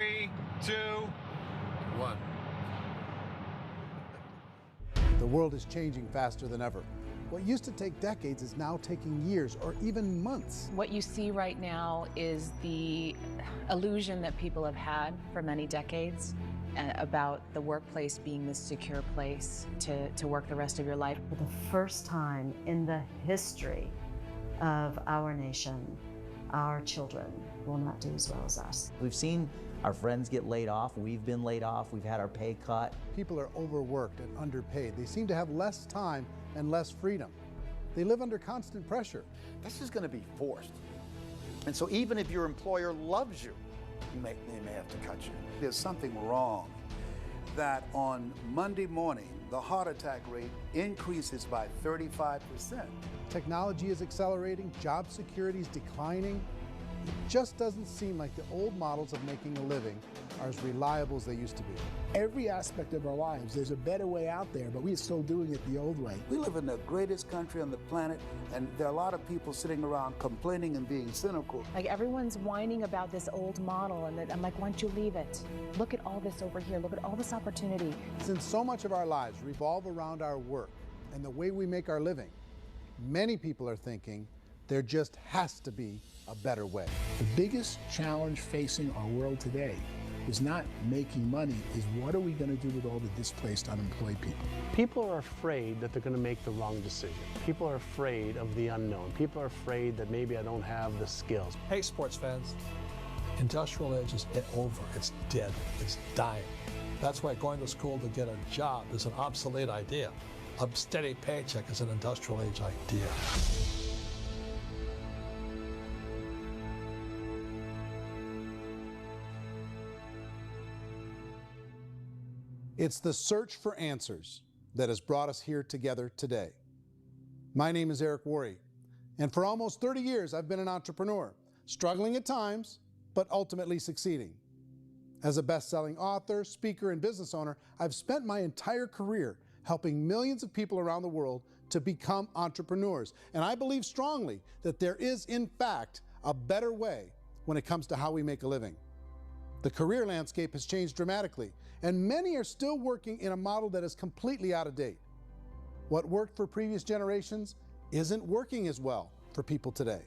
3, 2, 1. The world is changing faster than ever. What used to take decades is now taking years or even months. What you see right now is the illusion that people have had for many decades about the workplace being this secure place to work the rest of your life. For the first time in the history of our nation, our children will not do as well as us. We've seen our friends get laid off. We've been laid off. We've had our pay cut. People are overworked and underpaid. They seem to have less time and less freedom. They live under constant pressure. This is going to be forced. And so even if your employer loves you, they may have to cut you. There's something wrong that on Monday morning, the heart attack rate increases by 35%. Technology is accelerating, job security is declining. It just doesn't seem like the old models of making a living are as reliable as they used to be. Every aspect of our lives, there's a better way out there, but we're still doing it the old way. We live in the greatest country on the planet, and there are a lot of people sitting around complaining and being cynical. Like everyone's whining about this old model, and I'm like, why don't you leave it? Look at all this over here. Look at all this opportunity. Since so much of our lives revolve around our work and the way we make our living, many people are thinking there just has to be a better way. The biggest challenge facing our world today is not making money, is what are we going to do with all the displaced, unemployed people? People are afraid that they're going to make the wrong decision. People are afraid of the unknown. People are afraid that maybe I don't have the skills. Hey, sports fans, industrial age is over. It's dead. It's dying. That's why going to school to get a job is an obsolete idea. A steady paycheck is an industrial age idea. It's the search for answers that has brought us here together today. My name is Eric Worre, and for almost 30 years I've been an entrepreneur, struggling at times, but ultimately succeeding. As a best-selling author, speaker, and business owner, I've spent my entire career helping millions of people around the world to become entrepreneurs. And I believe strongly that there is, in fact, a better way when it comes to how we make a living. The career landscape has changed dramatically, and many are still working in a model that is completely out of date. What worked for previous generations isn't working as well for people today.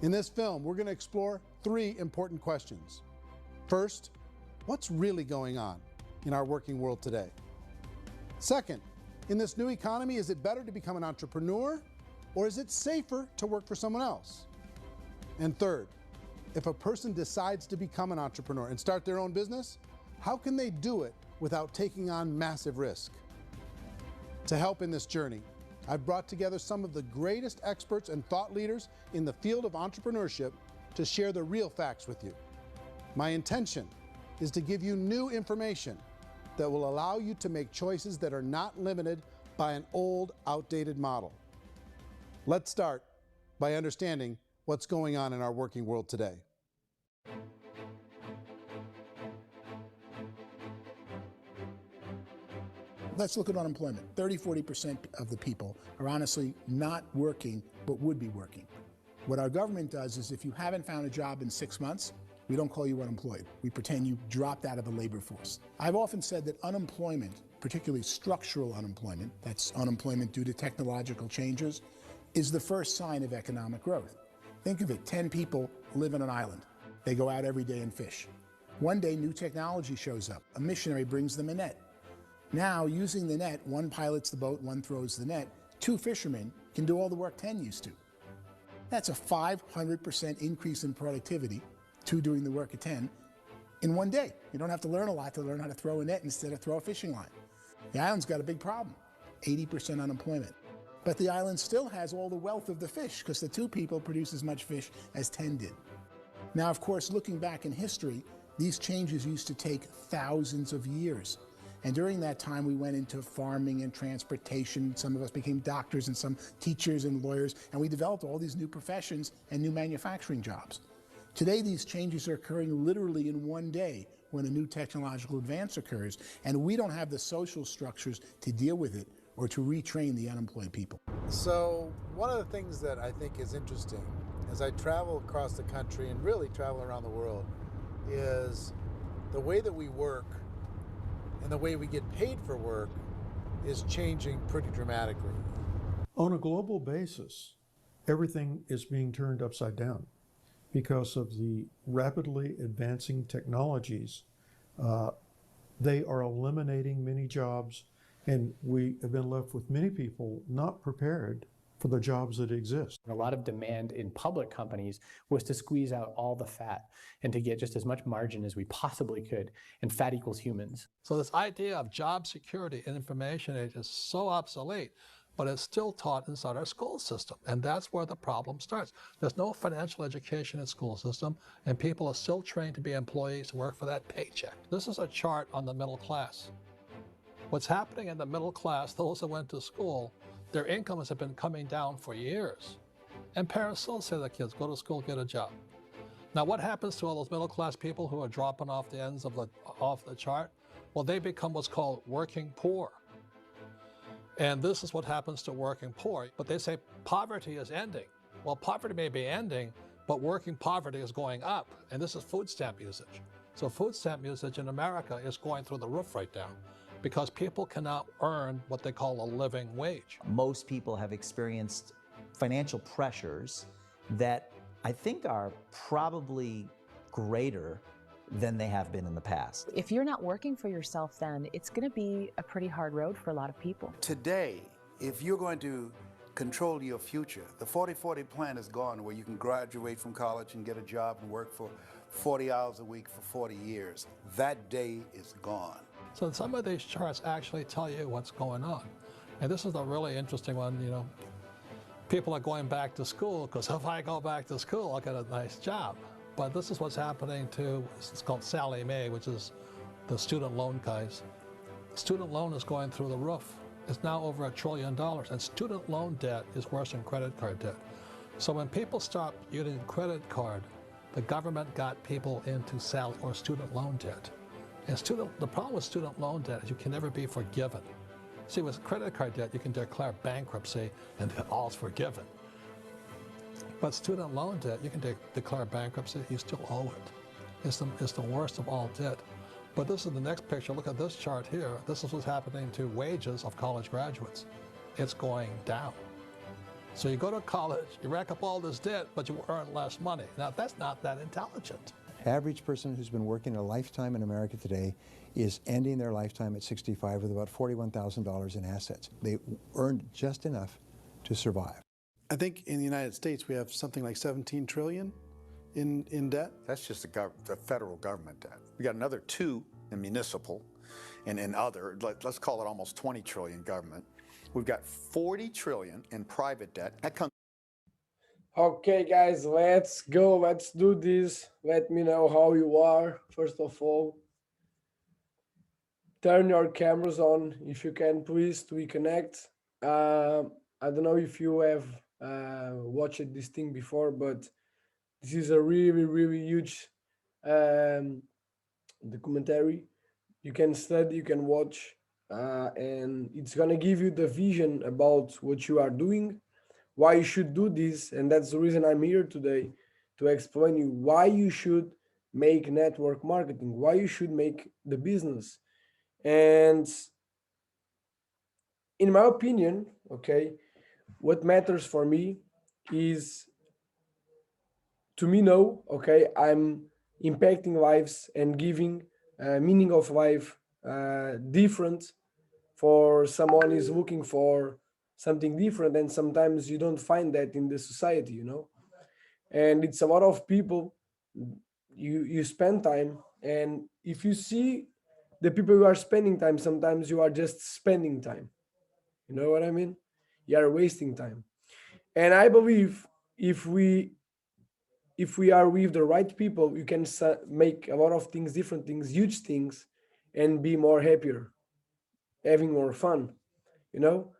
In this film, we're going to explore 3 important questions. First, what's really going on in our working world today? Second, in this new economy, is it better to become an entrepreneur, or is it safer to work for someone else? And third, if a person decides to become an entrepreneur and start their own business, how can they do it without taking on massive risk? To help in this journey, I've brought together some of the greatest experts and thought leaders in the field of entrepreneurship to share the real facts with you. My intention is to give you new information that will allow you to make choices that are not limited by an old, outdated model. Let's start by understanding what's going on in our working world today. Let's look at unemployment. 30–40% of the people are honestly not working, but would be working. What our government does is if you haven't found a job in 6 months, we don't call you unemployed. We pretend you dropped out of the labor force. I've often said that unemployment, particularly structural unemployment, that's unemployment due to technological changes, is the first sign of economic growth. Think of it, 10 people live on an island. They go out every day and fish. One day, new technology shows up. A missionary brings them a net. Now, using the net, one pilots the boat, one throws the net. 2 fishermen can do all the work 10 used to. That's a 500% increase in productivity, 2 doing the work of 10, in one day. You don't have to learn a lot to learn how to throw a net instead of throw a fishing line. The island's got a big problem, 80% unemployment. But the island still has all the wealth of the fish because the 2 people produce as much fish as 10 did. Now, of course, looking back in history, these changes used to take thousands of years. And during that time, we went into farming and transportation. Some of us became doctors and some teachers and lawyers, and we developed all these new professions and new manufacturing jobs. Today, these changes are occurring literally in one day when a new technological advance occurs, and we don't have the social structures to deal with it or to retrain the unemployed people. So one of the things that I think is interesting as I travel across the country and really travel around the world is the way that we work and the way we get paid for work is changing pretty dramatically. On a global basis, everything is being turned upside down because of the rapidly advancing technologies. They are eliminating many jobs, and we have been left with many people not prepared for the jobs that exist. A lot of demand in public companies was to squeeze out all the fat and to get just as much margin as we possibly could, and fat equals humans. So this idea of job security in information age is so obsolete, but it's still taught inside our school system, and that's where the problem starts. There's no financial education in school system, and people are still trained to be employees who work for that paycheck. This is a chart on the middle class. What's happening in the middle class, those that went to school, their incomes have been coming down for years. And parents still say to their kids, go to school, get a job. Now what happens to all those middle class people who are dropping off the ends of off the chart? Well, they become what's called working poor. And this is what happens to working poor. But they say poverty is ending. Well, poverty may be ending, but working poverty is going up. And this is food stamp usage. So food stamp usage in America is going through the roof right now because people cannot earn what they call a living wage. Most people have experienced financial pressures that I think are probably greater than they have been in the past. If you're not working for yourself, then it's going to be a pretty hard road for a lot of people. Today, if you're going to control your future, the 40-40 plan is gone, where you can graduate from college and get a job and work for 40 hours a week for 40 years. That day is gone. So some of these charts actually tell you what's going on. And this is a really interesting one, you know. People are going back to school because if I go back to school, I'll get a nice job. But this is what's happening to, it's called Sallie Mae, which is the student loan guys. Student loan is going through the roof. It's now over $1 trillion, and student loan debt is worse than credit card debt. So when people stopped using credit card, the government got people into student loan debt. And the problem with student loan debt is you can never be forgiven. See, with credit card debt, you can declare bankruptcy and all's forgiven. But student loan debt, you can declare bankruptcy, you still owe it. It's the worst of all debt. But this is the next picture. Look at this chart here. This is what's happening to wages of college graduates. It's going down. So you go to college, you rack up all this debt, but you earn less money. Now, that's not that intelligent. Average person who's been working a lifetime in America today is ending their lifetime at 65 with about $41,000 in assets. They earned just enough to survive. I think in the United States we have something like 17 trillion in debt. That's just the federal government debt. We got another 2 in municipal and in other, let's call it almost 20 trillion government. We've got 40 trillion in private debt. That comes. Okay, guys, let's go. Let's do this. Let me know how you are. First of all, turn your cameras on if you can, please, to reconnect. I don't know if you have watched this thing before, but this is a really, really huge documentary. You can study, you can watch, and it's gonna give you the vision about what you are doing, why you should do this, and that's the reason I'm here today, to explain you why you should make network marketing, why you should make the business. And in my opinion, okay, what matters for me is to me know, okay, I'm impacting lives and giving meaning of life different for someone is looking for something different, and sometimes you don't find that in the society, you know. And it's a lot of people, you spend time, and if you see the people you are spending time, sometimes you are just spending time, you know what I mean? You are wasting time. And I believe if we are with the right people, you can make a lot of things, different things, huge things, and be more happier, having more fun, you know.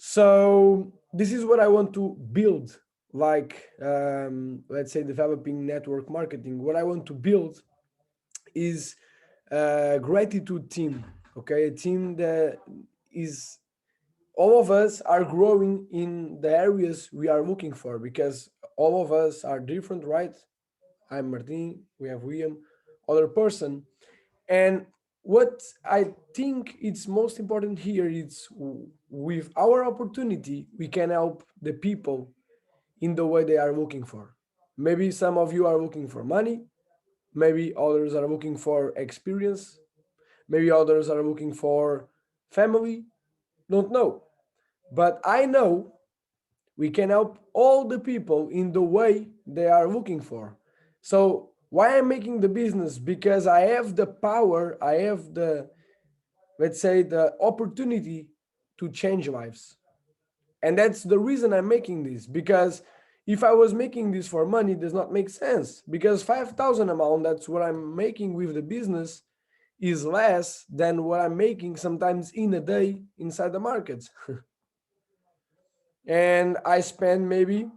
So this is what I want to build, like let's say developing network marketing. What I want to build is a gratitude team, okay, a team that is, all of us are growing in the areas we are looking for, because all of us are different, right? I'm Martin, we have William, other person, And what I think it's most important here is with our opportunity, we can help the people in the way they are looking for. Maybe some of you are looking for money, maybe others are looking for experience, maybe others are looking for family, don't know. But I know we can help all the people in the way they are looking for. So why I'm making the business? Because I have the power, I have the, let's say, the opportunity to change lives. And that's the reason I'm making this, because if I was making this for money, it does not make sense, because 5,000 amount, that's what I'm making with the business, is less than what I'm making sometimes in a day inside the markets. And I spend maybe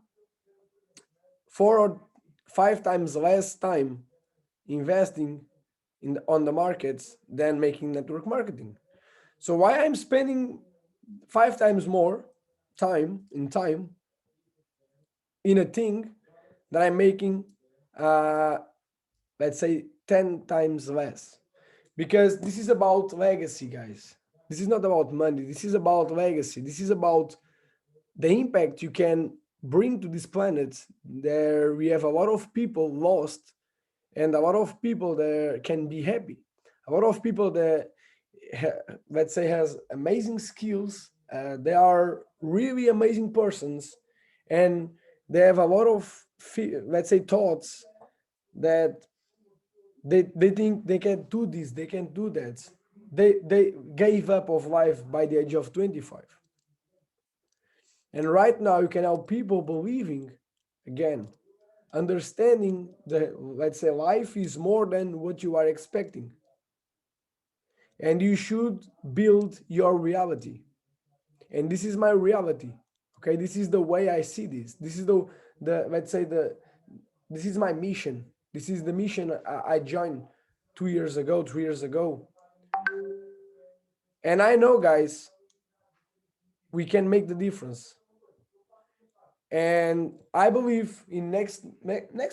4 or 5 times less time investing on the markets than making network marketing. So why I'm spending 5 times more time in a thing that I'm making, let's say, 10 times less? Because this is about legacy, guys. This is not about money. This is about legacy. This is about the impact you can bring to this planet. There we have a lot of people lost, and a lot of people there can be happy. A lot of people that, let's say, has amazing skills. They are really amazing persons, and they have a lot of, let's say, thoughts that they think they can do this, they can do that. They gave up of life by the age of 25. And right now you can help people believing again, understanding that, let's say, life is more than what you are expecting. And you should build your reality. And this is my reality. Okay, this is the way I see this. This is the let's say this is my mission. This is the mission I joined 2 years ago, 3 years ago. And I know, guys, we can make the difference. And I believe in next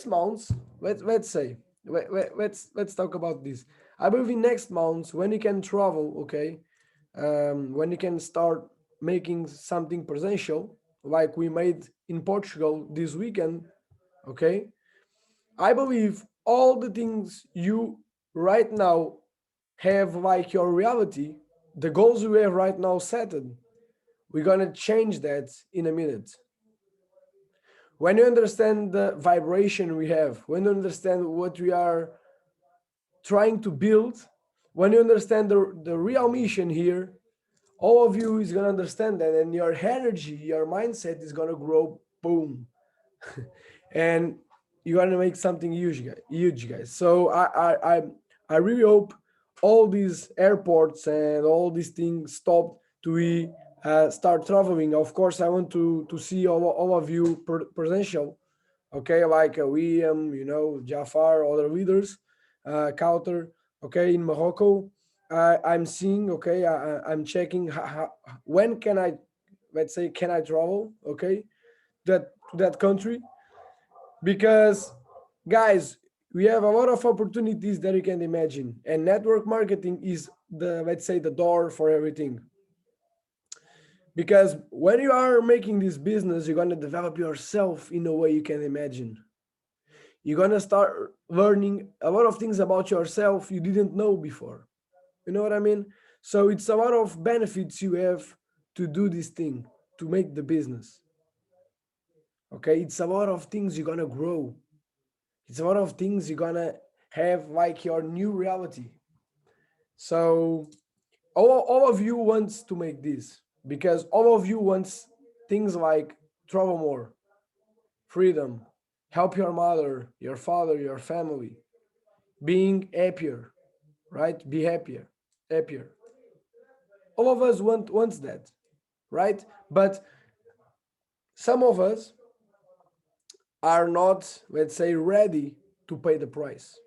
months, let's say, let's talk about this. I believe in next months when you can travel, okay, when you can start making something presential, like we made in Portugal this weekend, okay. I believe all the things you right now have like your reality, the goals you have right now set, we're gonna change that in a minute. When you understand the vibration we have, when you understand what we are trying to build, when you understand the real mission here, all of you is gonna understand that, and your energy, your mindset is gonna grow, boom. And you're gonna make something huge, guys. So I really hope all these airports and all these things stop to we start traveling. Of course, I want to see all of you presential, okay, like William, Jafar, other leaders, Kauter, okay, in Morocco. I'm seeing, okay, I'm checking when can I, let's say, can I travel, okay, that country, because guys, we have a lot of opportunities that you can imagine, and network marketing is the, let's say, the door for everything. Because when you are making this business, you're going to develop yourself in a way you can imagine. You're going to start learning a lot of things about yourself you didn't know before. You know what I mean? So it's a lot of benefits you have to do this thing, to make the business. Okay, it's a lot of things you're going to grow. It's a lot of things you're going to have like your new reality. So all of you wants to make this, because all of you wants things like travel more, freedom, help your mother, your father, your family, being happier, right? Be happier. All of us wants that, right? But some of us are not, let's say, ready to pay the price,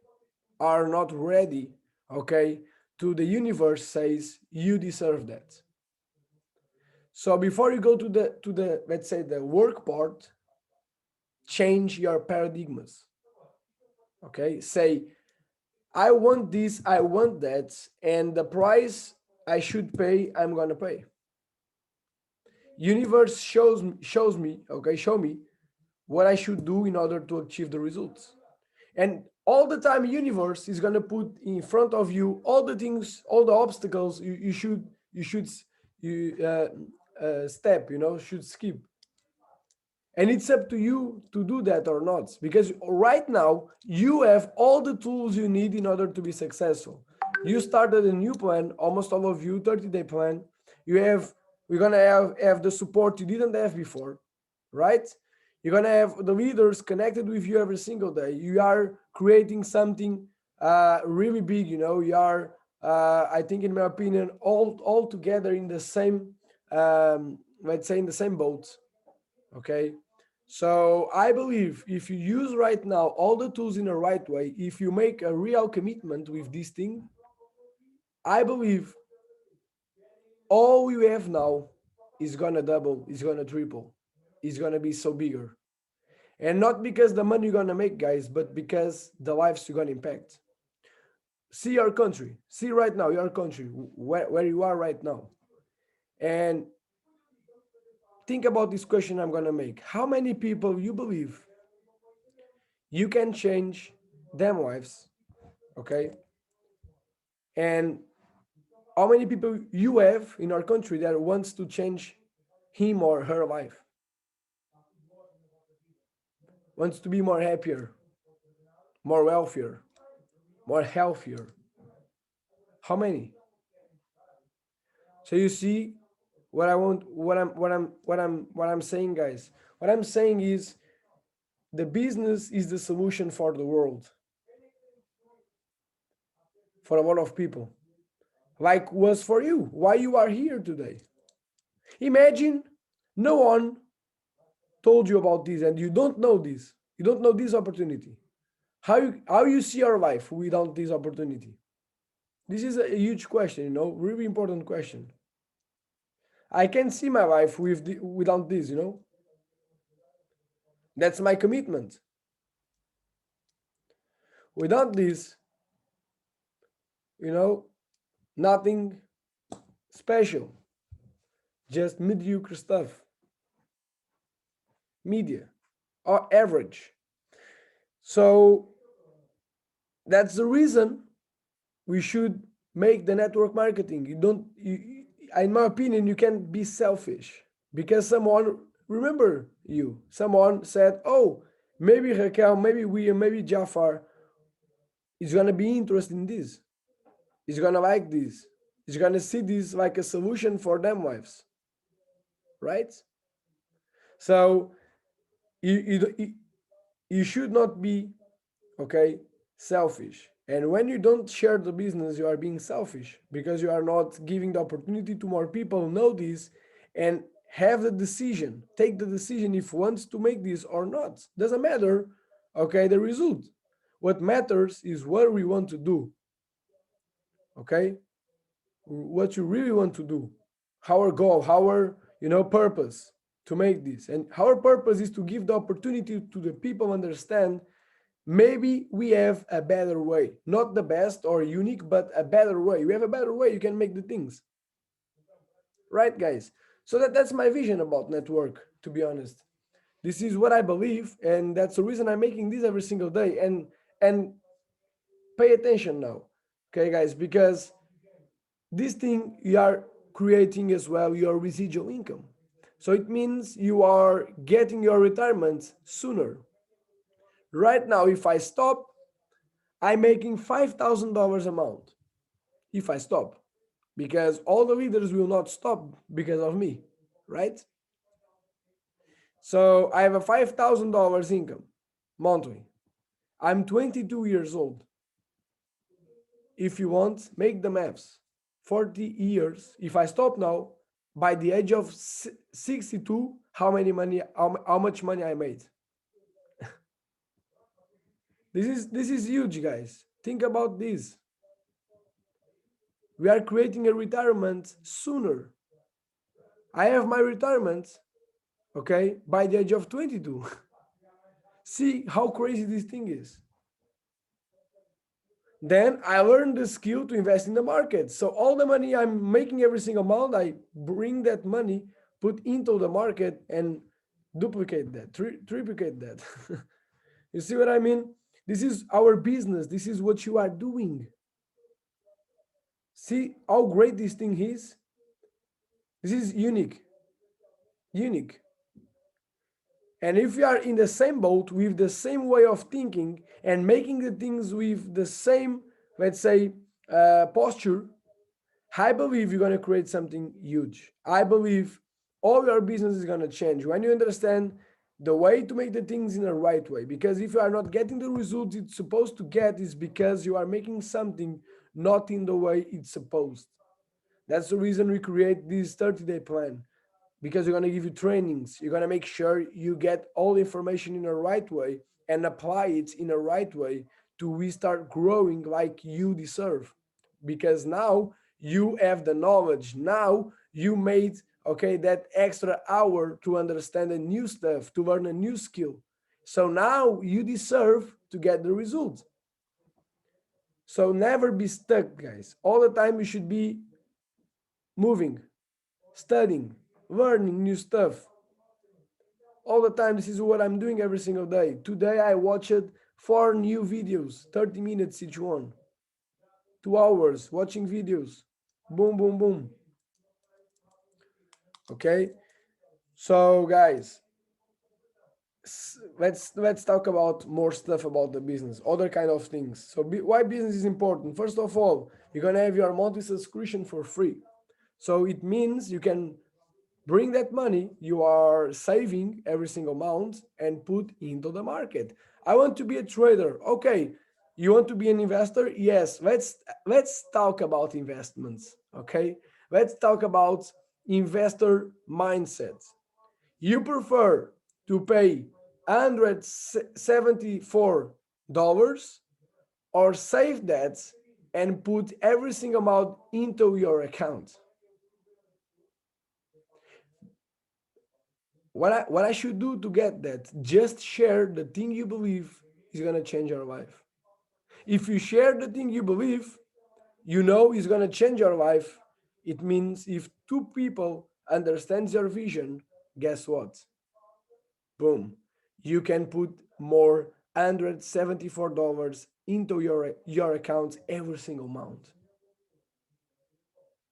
are not ready, okay, to the universe says you deserve that. So before you go to the let's say the work part, change your paradigms. Okay, say I want this, I want that, and the price I should pay, I'm gonna pay. Universe shows me, okay, show me what I should do in order to achieve the results. And all the time, universe is gonna put in front of you all the things, all the obstacles you should step, should skip. And it's up to you to do that or not. Because right now, you have all the tools you need in order to be successful. You started a new plan, almost all of you, 30-day plan. We're gonna have the support you didn't have before, right? You're gonna have the leaders connected with you every single day. You are creating something really big, you are, I think in my opinion, all together in the same, let's say in the same boat. Okay. So I believe if you use right now all the tools in the right way, if you make a real commitment with this thing, I believe all you have now is gonna double, is gonna triple, is gonna be so bigger. And not because the money you're gonna make, guys, but because the lives you're gonna impact. See your country, see right now your country, where you are right now. And think about this question I'm gonna make. How many people you believe you can change them lives, okay? And how many people you have in our country that wants to change him or her life, wants to be more happier, more wealthier, more healthier? How many? So you see what I want, what I'm saying, guys. What I'm saying is the business is the solution for the world, for a lot of people, like was for you, why you are here today. Imagine no one told you about this and you don't know this, you don't know this opportunity. How you see your life without this opportunity? This is a huge question, really important question. I can see my life without this, That's my commitment. Without this, nothing special, just mediocre stuff, media, or average. So that's the reason we should make the network marketing. In my opinion, you can't be selfish because someone said, oh, maybe Raquel, maybe William, maybe Jafar is going to be interested in this. Is going to like this. Is going to see this like a solution for them lives. Right? So you should not be, okay, selfish. And when you don't share the business, you are being selfish because you are not giving the opportunity to more people know this and have the decision, take the decision if wants to make this or not. Doesn't matter, okay, the result. What matters is what we want to do, okay? What you really want to do, our goal, our purpose to make this. And our purpose is to give the opportunity to the people understand maybe we have a better way, not the best or unique, but a better way. We have a better way, you can make the things. Right, guys? So that's my vision about network, to be honest. This is what I believe, and that's the reason I'm making this every single day. And pay attention now, okay, guys, because this thing you are creating as well your residual income. So it means you are getting your retirement sooner. Right now, if I stop, I'm making $5,000 a month. If I stop, because all the leaders will not stop because of me, right? So I have a $5,000 income monthly. I'm 22 years old. If you want, make the maths. 40 years. If I stop now, by the age of 62, how much money I made? This is huge, guys. Think about this. We are creating a retirement sooner. I have my retirement, okay, by the age of 22. See how crazy this thing is. Then I learned the skill to invest in the market. So all the money I'm making every single month, I bring that money, put into the market and duplicate that, triplicate that. You see what I mean? This is our business. This is what you are doing. See how great this thing is? This is unique. Unique. And if you are in the same boat with the same way of thinking and making the things with the same, let's say, posture, I believe you're going to create something huge. I believe all your business is going to change when you understand the way to make the things in the right way. Because if you are not getting the results it's supposed to get, is because you are making something not in the way it's supposed. That's the reason we create this 30-day plan, because we're going to give you trainings. You're going to make sure you get all the information in the right way and apply it in the right way to we start growing like you deserve. Because now you have the knowledge. Now you made, okay, that extra hour to understand a new stuff, to learn a new skill. So now you deserve to get the result. So never be stuck, guys. All the time you should be moving, studying, learning new stuff. All the time, this is what I'm doing every single day. Today I watched 4 new videos, 30 minutes each one. 2 hours watching videos. Boom, boom, boom. Okay? So guys, let's talk about more stuff about the business, other kind of things. So why business is important? First of all, you're gonna have your monthly subscription for free. So it means you can bring that money you are saving every single month and put into the market. I want to be a trader. Okay, you want to be an investor? Yes, let's talk about investments. Okay, let's talk about investor mindset. You prefer to pay $174 or save that and put every single amount into your account? What I should do to get that? Just share the thing you believe is going to change your life. If you share the thing you believe, you know is going to change your life. It means if 2 people understands your vision, guess what? Boom. You can put more $174 into your account every single month.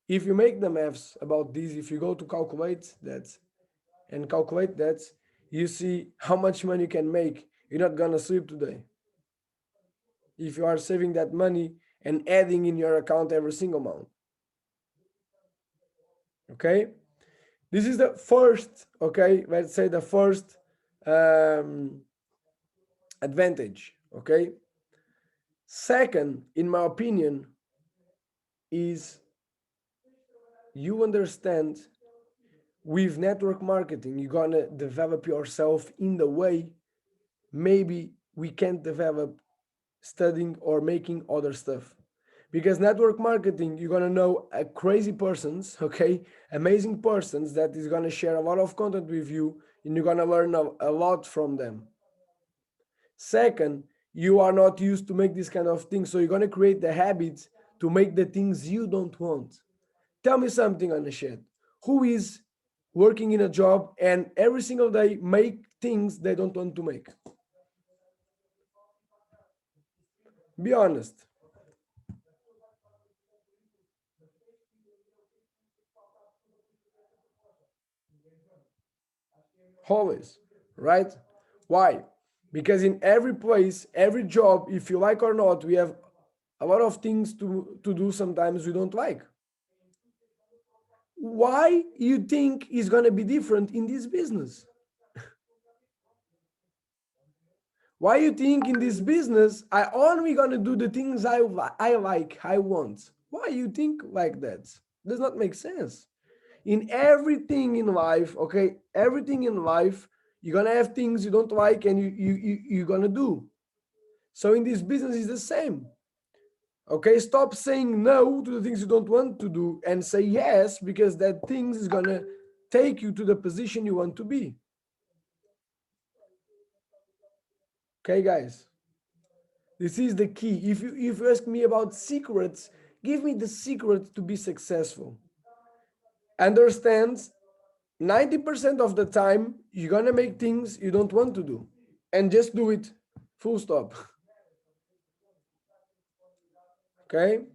If you make the maths about this, if you go to calculate that, you see how much money you can make. You're not gonna sleep today if you are saving that money and adding in your account every single month. Okay, this is the first, okay, let's say the first advantage. Okay, second, in my opinion, is you understand with network marketing you're gonna develop yourself in the way maybe we can't develop studying or making other stuff. Because network marketing, you're gonna know a crazy persons, okay, amazing persons that is gonna share a lot of content with you, and you're gonna learn a lot from them. Second, you are not used to make this kind of things, so you're gonna create the habits to make the things you don't want. Tell me something on the chat. Who is working in a job and every single day make things they don't want to make? Be honest. Always, right? Why? Because in every place, every job, if you like or not, we have a lot of things to do sometimes we don't like. Why you think is going to be different in this business? Why you think in this business I only going to do the things I like, I want? Why you think like that? Does not make sense. In everything in life, okay, everything in life, you're gonna have things you don't like and you're gonna do. So in this business is the same. Okay, stop saying no to the things you don't want to do and say yes, because that things is gonna take you to the position you want to be. Okay, guys, This is the key. If you ask me about secrets, give me the secret to be successful. Understand, 90% of the time, you're gonna make things you don't want to do. And just do it. Full stop. Okay?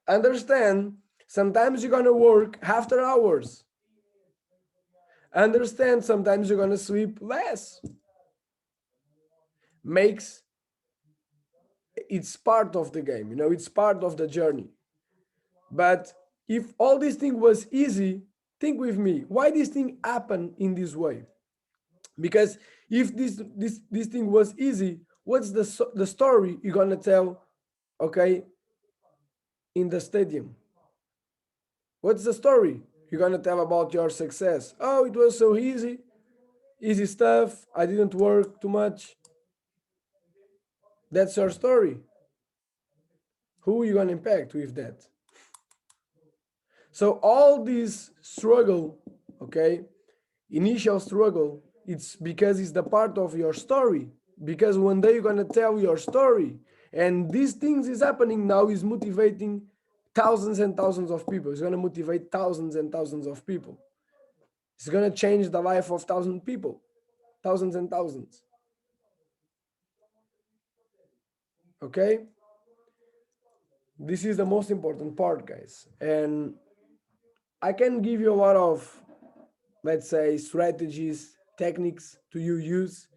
Understand, sometimes you're gonna work after hours. Understand, sometimes you're gonna sleep less. Makes it's part of the game, it's part of the journey. But if all this thing was easy, think with me, why this thing happened in this way? Because if this thing was easy, what's the story you're gonna tell, okay, in the stadium? What's the story you're gonna tell about your success? Oh, it was so easy stuff, I didn't work too much. That's your story. Who are you gonna impact with that? So all this struggle, okay, initial struggle, it's because it's the part of your story. Because one day you're gonna tell your story, and these things is happening now is motivating thousands and thousands of people. It's gonna motivate thousands and thousands of people. It's gonna change the life of thousands people, thousands and thousands. Okay? This is the most important part, guys. And I can give you a lot of, let's say, strategies, techniques to you use,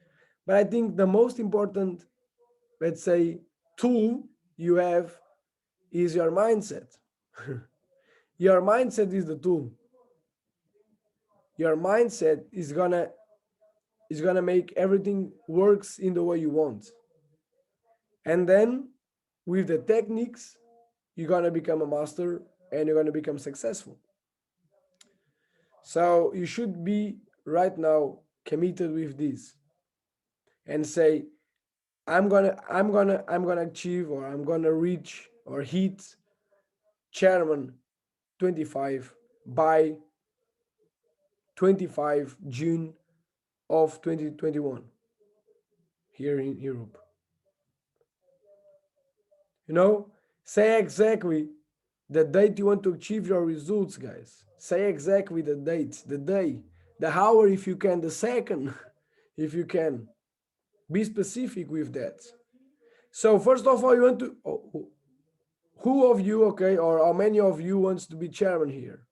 but I think the most important, let's say, tool you have is your mindset. Your mindset is the tool. Your mindset is gonna make everything works in the way you want. And then with the techniques, you're gonna become a master and you're gonna become successful. So you should be right now committed with this and say, I'm gonna achieve, or I'm gonna reach or hit chairman 25 by 25 June of 2021 here in Europe. Say exactly the date you want to achieve your results, guys. Say exactly the date, the day, the hour if you can, the second if you can. Be specific with that. So first of all, you want to, who of you, okay, or how many of you wants to be chairman here?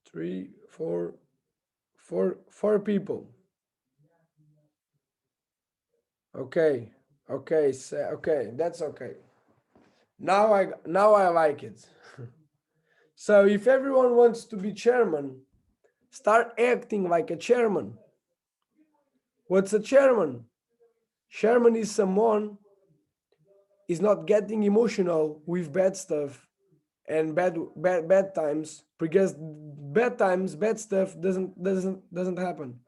Three, four people. Okay, okay, okay, that's okay. Now I like it. So if everyone wants to be chairman, start acting like a chairman. What's a chairman? Chairman is someone is not getting emotional with bad stuff and bad times, because bad times, bad stuff doesn't happen,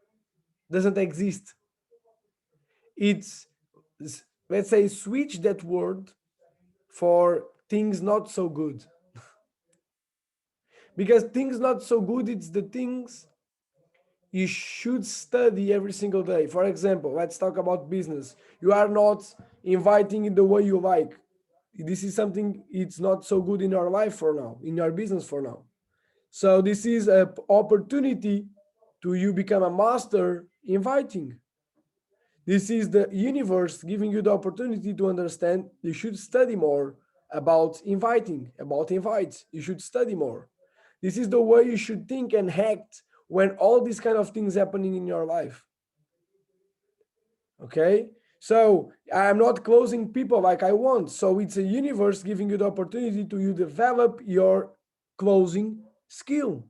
doesn't exist. It's, let's say, switch that word for things not so good. Because things not so good, it's the things you should study every single day. For example, let's talk about business. You are not inviting in the way you like. This is something, it's not so good in your life for now, in your business for now. So this is an opportunity to you become a master inviting. This is the universe giving you the opportunity to understand you should study more about inviting, about invites. You should study more. This is the way you should think and act when all these kind of things happening in your life. Okay? So I'm not closing people like I want. So it's a universe giving you the opportunity to you develop your closing skill.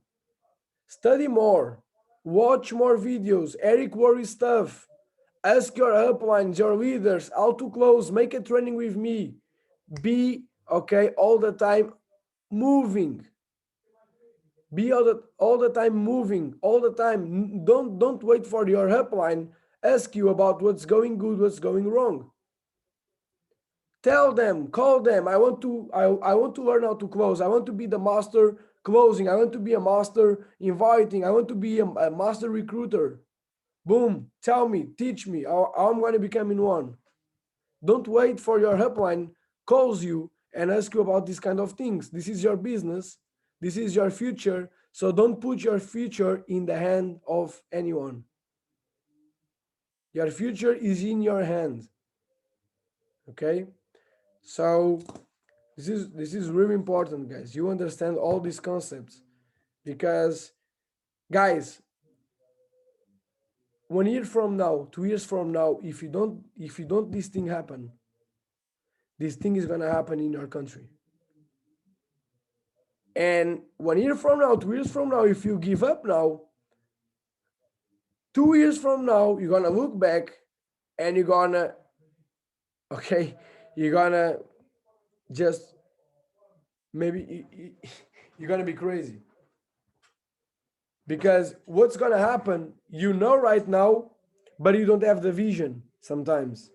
Study more. Watch more videos. Eric Worre stuff. Ask your uplines, your leaders, how to close. Make a training with me. Be, okay, all the time moving. Be all the time moving, all the time. Don't wait for your upline ask you about what's going good, what's going wrong. Tell them, call them. I want to learn how to close. I want to be the master closing. I want to be a master inviting. I want to be a master recruiter. Boom. Tell me, teach me how I'm going to become in one. Don't wait for your upline calls you and ask you about these kind of things. This is your business. This is your future. So don't put your future in the hand of anyone. Your future is in your hand. Okay? So this is really important, guys. You understand all these concepts because, guys, 1 year from now, 2 years from now, if you don't this thing happen, this thing is gonna happen in your country. And 1 year from now, 2 years from now, if you give up now, 2 years from now, you're gonna look back and you're gonna, okay, you're gonna just maybe you're gonna be crazy. Because what's gonna happen, you know right now, but you don't have the vision sometimes.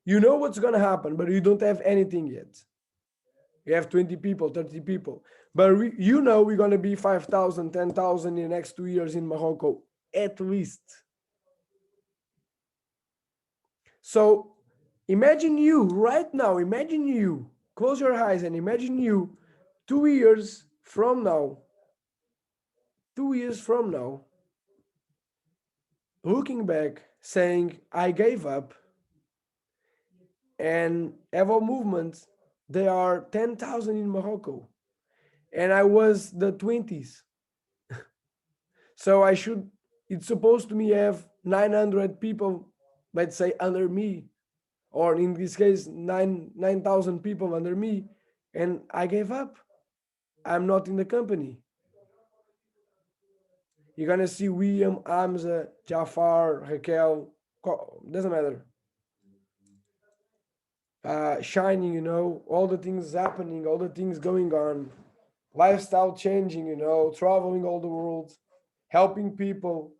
You know what's gonna happen, but you don't have anything yet. You have 20 people, 30 people. But you know we're gonna be 5,000, 10,000 in the next 2 years in Morocco, at least. So imagine you right now, imagine you, close your eyes and imagine you 2 years from now, 2 years from now, looking back, saying, I gave up, and Evo movement, there are 10,000 in Morocco, and I was the 20s. So it's supposed to me have 900 people, let's say, under me, or in this case, 9,000 people under me, and I gave up. I'm not in the company. You're gonna see William, Hamza, Jafar, Raquel, doesn't matter. Shining, all the things happening, all the things going on, lifestyle changing, traveling all the world, helping people,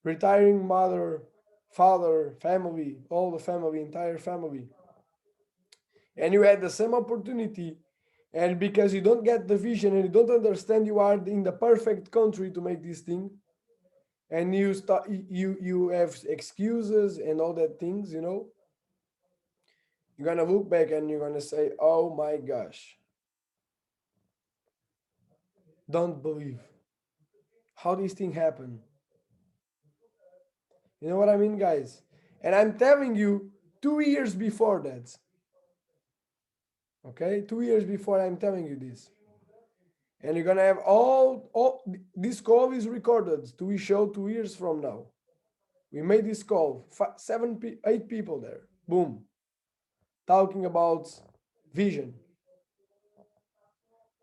retiring mother, father, family, all the family, entire family. And you had the same opportunity, and because you don't get the vision and you don't understand you are in the perfect country to make this thing, and you have excuses and all that things, you're gonna look back and you're gonna say, oh my gosh, don't believe how this thing happened. You know what I mean, guys? And I'm telling you 2 years before that. Okay, 2 years before I'm telling you this. And you're gonna have all this call is recorded to be shown 2 years from now. We made this call, 8 people there. Boom. Talking about vision.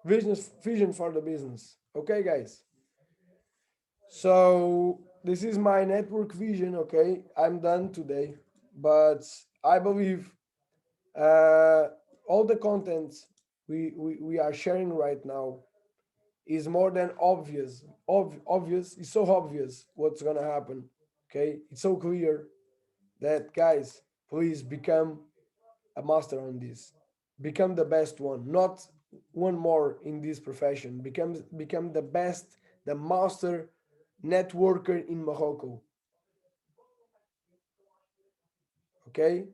Vision for the business. Okay, guys. So this is my network vision. Okay, I'm done today, but I believe all the content we are sharing right now is more than obvious. Obvious. It's so obvious what's gonna happen. Okay, it's so clear that, guys, please become a master on this. Become the best one, not one more in this profession. Become the best, the master networker in Morocco. Okay?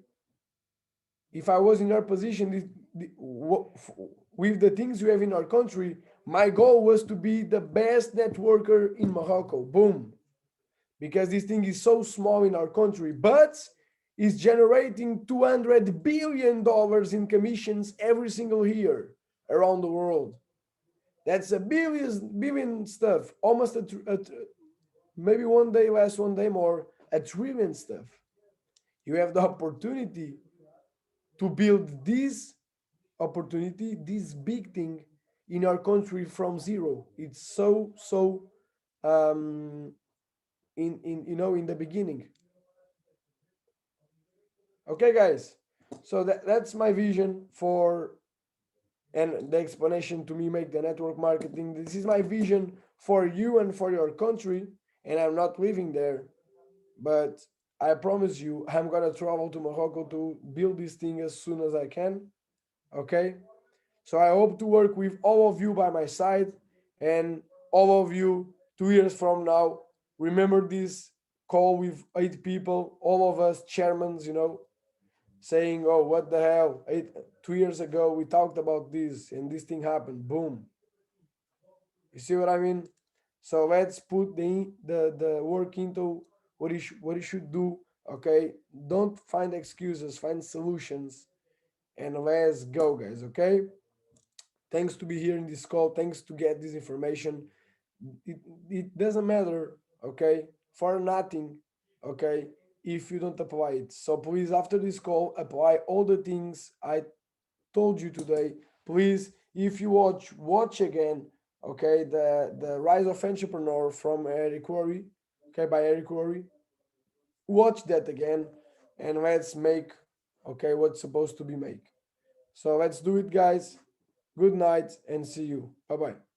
If I was in your position, with the things you have in our country, my goal was to be the best networker in Morocco. Boom. Because this thing is so small in our country, but is generating $200 billion in commissions every single year around the world. That's a billion stuff, almost maybe one day less, one day more, a trillion stuff. You have the opportunity to build this opportunity, this big thing in our country from zero. It's so in the beginning. Okay, guys. So that's my vision for, and the explanation to me make the network marketing. This is my vision for you and for your country, and I'm not living there, but I promise you, I'm gonna travel to Morocco to build this thing as soon as I can. Okay? So I hope to work with all of you by my side, and all of you 2 years from now. Remember this call with 8 people, all of us chairmans, saying, "Oh, what the hell? 2 years ago we talked about this, and this thing happened." Boom. You see what I mean? So let's put the work into what you should do. Okay, don't find excuses, find solutions, and let's go, guys. Okay. Thanks to be here in this call. Thanks to get this information. It doesn't matter. Okay, for nothing. Okay, if you don't apply it. So please, after this call, apply all the things I told you today. Please, if you watch again, okay, the Rise of Entrepreneur from Eric Worre, okay, by Eric Worre. Watch that again, and let's make, okay, what's supposed to be made. So let's do it, guys. Good night and see you. Bye bye.